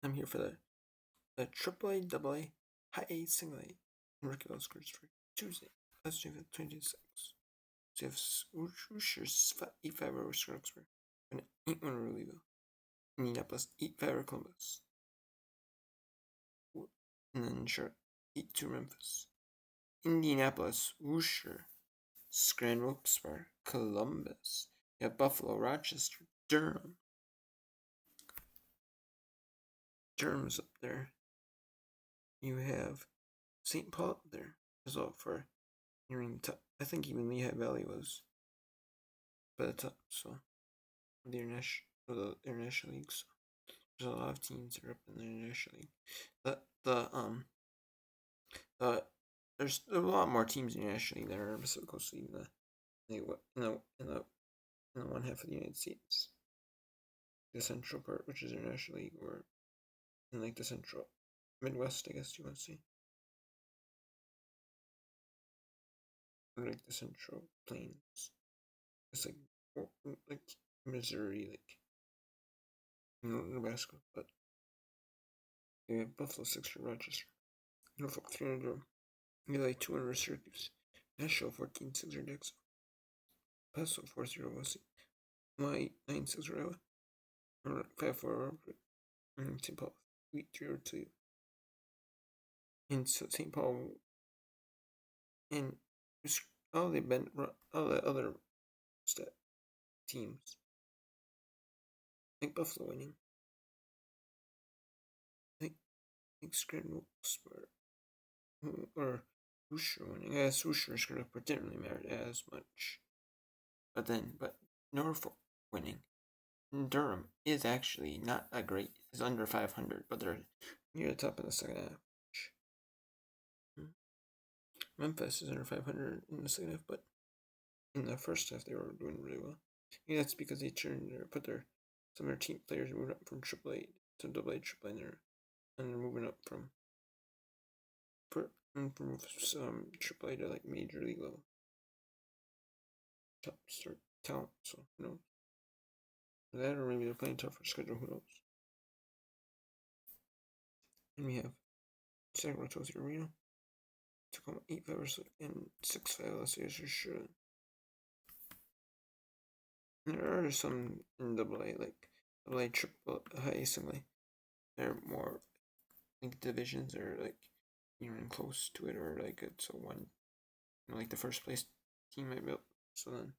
I'm here for the AAA, AA, High A, Single A, and Rookie Ball scores for Tuesday, June 26. So you have Hoosiers 8-5 scores for an 8-1 Louisville, Indianapolis 8-5 Columbus, and then Charlotte 8-2 Memphis, Indianapolis Hoosier, Grand Wilkes-Barre, Columbus. You have Buffalo, Rochester, Durham. Durham's up there. You have St. Paul up there as well for nearing the top. I think even Lehigh Valley was by the top. So the international league. So there's a lot of teams that are up in the international league. There's a lot more teams in the national league that are Pacific Coast League in the one half of the United States. The central part, which is international league, or in like the central Midwest, I guess you want to say. Or like the Central Plains. It's like Missouri, like Nebraska, but you have Buffalo 6 for Rochester, Norfolk 300, Nearly 200 Syracuse, Nashville 14-6 for Dixon, Paso 4-0 Wesley, My 9-6 for Iowa, 5-4 St. Paul 3-0 to in St. Paul, and all the other teams, like Buffalo winning. I think Grand Wilkes-Barre or Hoosier winning. I guess Hoosier screwed up, but didn't really matter as much. But Norfolk winning. Durham is actually not a great. Is under 500, but they're near the top of the second half. Memphis is under 500 in the second half, but in the first half they were doing really well. Yeah, that's because they some of their team players moved up from AAA to AA, AAA there, and they're moving up from AAA to like major league level. Top start talent, so who knows? That or maybe they're playing tougher schedule, who knows? And we have Sacramento Arena, Tacoma 8-5 and 6-5 Las Vegas Charlotte. There are some in AA, like AA, triple, high, single. They're more like divisions, or like you're in close to it, or like it's a one, like the first place team I built. So then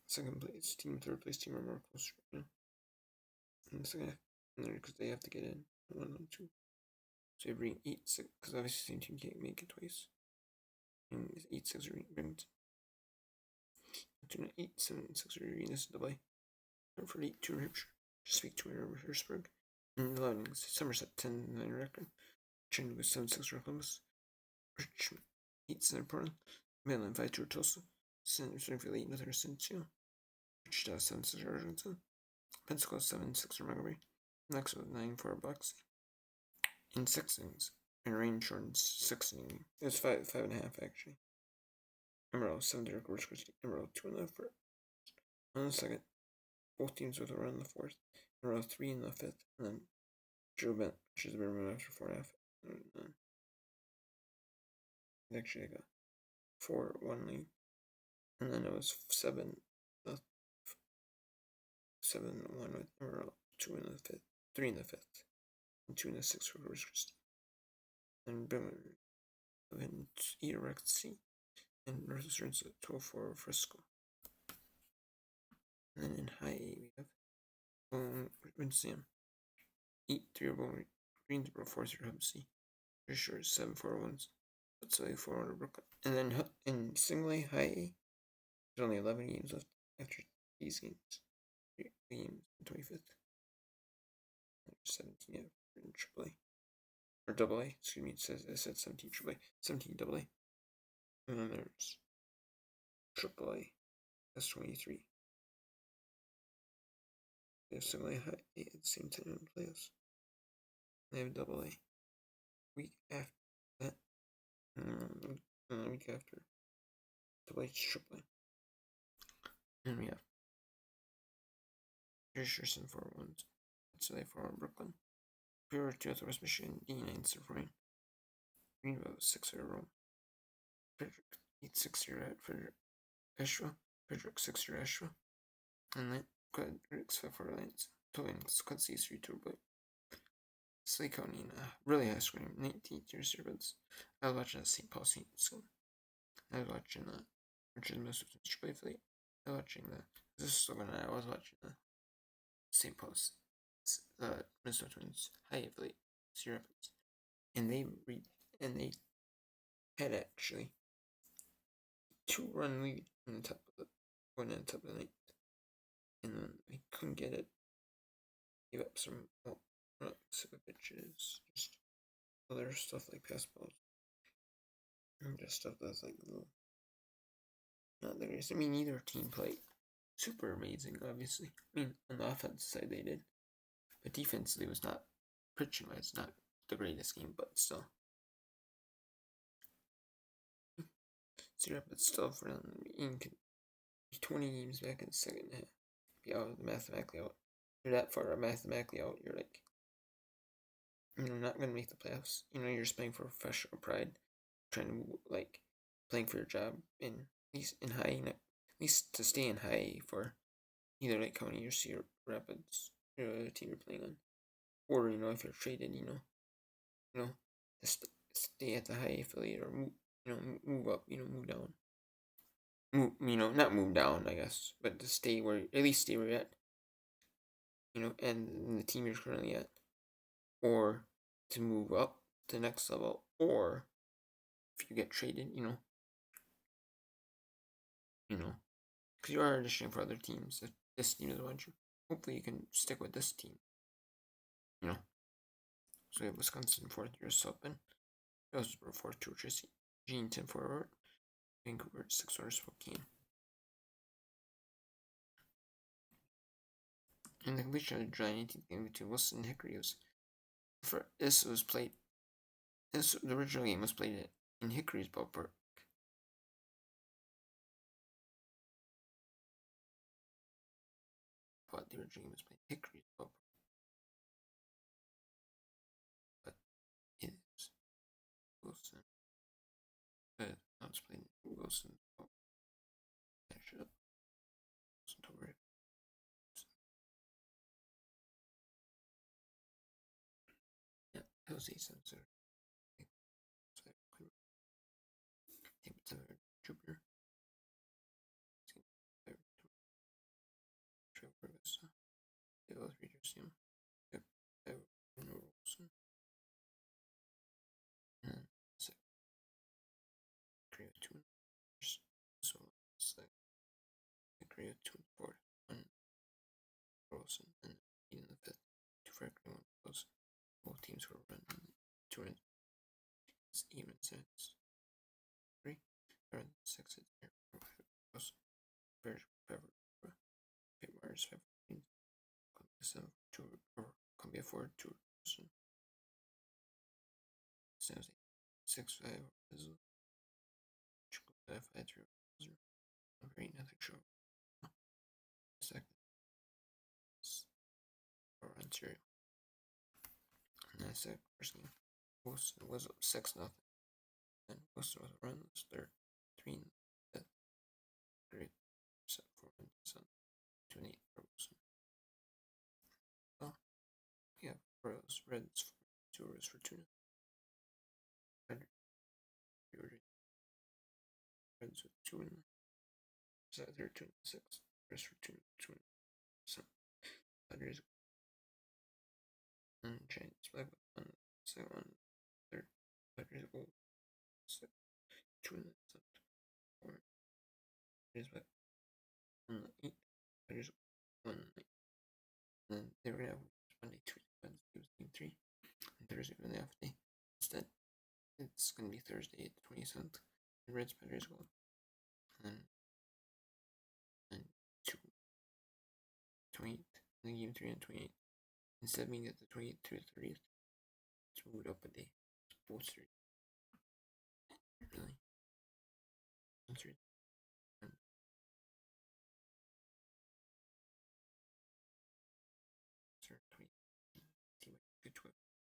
second place team, third place team are more closer, in the second half, because they have to get in 1 and 2. So you bring 8-6, because obviously the same team can't make it twice. And 8-6 brings 8-7-6 Arenas double. For 8-2 New Hampshire, Chesapeake 2 Harrisburg, and 11 Somerset 10-9 record. Chattanooga 7-6 Columbus, Richmond 8-7 Portland, Maryland 5-2 Tulsa, Springfield 8-0 Cincinnati, Wichita 7-6 Arkansas, Pensacola 7-6 Montgomery, Knoxville 9-4 Box. In 6 innings, and rain shortened 6 innings. It was 5.5 actually. Emerald 7-0 Corpus Christi, Emerald 2-0 for on the second. Both teams with a run in the fourth, Emerald 3 in the fifth, and then Joe Bent, which is a better run after 4.5. Actually, I got 4-1 lead, and then it was 7-1 with Emerald, 2 in the fifth, 3 in the fifth, and 2 in the sixth for Corpus Christi. And Bimmer and Erect C, and Northwestern's at 12-4 Frisco. And then in high A we have Winston 8-3 Greensboro 4-0 Hub C, Fisher 7-4 Let's say 400 Brooklyn. And then in single A high A, there's only 11 games left after these games. 3 games 25th. 17 in AAA. Or AA, excuse me, it said 17 AAA. 17 AA. And then there's AAA. That's 23. They have single A high A at the same time in the playoffs. They have AA week after that. And the week after, AA AAA. And we have Fisher 7-4 So they 4 Brooklyn. Pure 2th West Michigan, D9 Surfing. Greenville 6 Rome. Frederick 8 6 at Frederick Asheville. Frederick 6 Asheville. And then Frederick's 5 Alliance. Towings, Quincy 3 Turbo. Slay County, really high scoring, 19 years servants. I was watching St. Paul St. School. I was watching Richard Minnesota Display Fleet. I was watching this is still going on. I was watching St. Paul's Minnesota Twins High Fleet Seraphics. And they had actually 2-run lead in the top of the going on top of the ninth. And then they couldn't get it. Gave up some pitches, just other stuff like pass balls. And just stuff that's like not the greatest. I mean, neither team played super amazing, obviously. I mean, on the offense side they did. But defensively was not, pitching wise, not the greatest game, but still. But still, for them, 20 games back in the second half. Be out mathematically out. You're that far mathematically out, you're like, not going to make the playoffs. You're just playing for professional pride, trying to, like, playing for your job, in at least in high, at least to stay in high for either Lake County or Cedar Rapids, the team you're playing on. Or, if you're traded, to stay at the high affiliate or move up, move down. Not move down, I guess, but to stay where, at least stay where you're at, and the team you're currently at, or to move up to the next level, or if you get traded, because you are auditioning for other teams. If this team doesn't want you, hopefully you can stick with this team, So we have Wisconsin 4th-year Open, Hillsborough 4-2 Tracy, Gene 10 forward, Vancouver 6-1 Spokane. In the completion of the July 19th game between Wilson and Hickory, the original game was played in Hickory's ballpark. But the original game was played in Hickory's ballpark. But it is Wilson. But now it's played in Wilson. Catch it up. Wilson over it. Yeah, that was 8 cents. Jupiter. Trevor Vista. It was reducing. Wilson. And so create 2. So it's like create 2 and 4. 1 Wilson and in the 5th. 2 for everyone. Close. Both teams were running 2 and it's even 6. 3. 6 is there. Close. Pit Mars 5. Columbia 7 2 or Columbia 4 2 Wilson. 6 5 Rizzo. 5 5 3 Rizzo. Great, nothing show. Second. Or Ontario. And that's it. First game. Wilson was up 6-0. Then Wilson was a run. Was third. 3 in the 5th. Great. 7 4 and 7. 2 and 8 for Wilson. Well, yeah, Reds 2 Reds for 2. Reds with 2 and 2 and 6. Reds for 2 and 7. Padres and Giants back with 1 second 1 third. Padres goal 6 2 and 7. 4 Padres back on the 8. Padres 1 and 8. And then they were gonna have Monday, Tuesday, Wednesday was game 3. And Thursday was the off day. Instead, it's gonna be Thursday, the 27th. The Reds Padres goal. And then 28th. And then game 3 and 28th. Instead of being at the 28th to the 30th, it's moved up a day. It's both series. Really?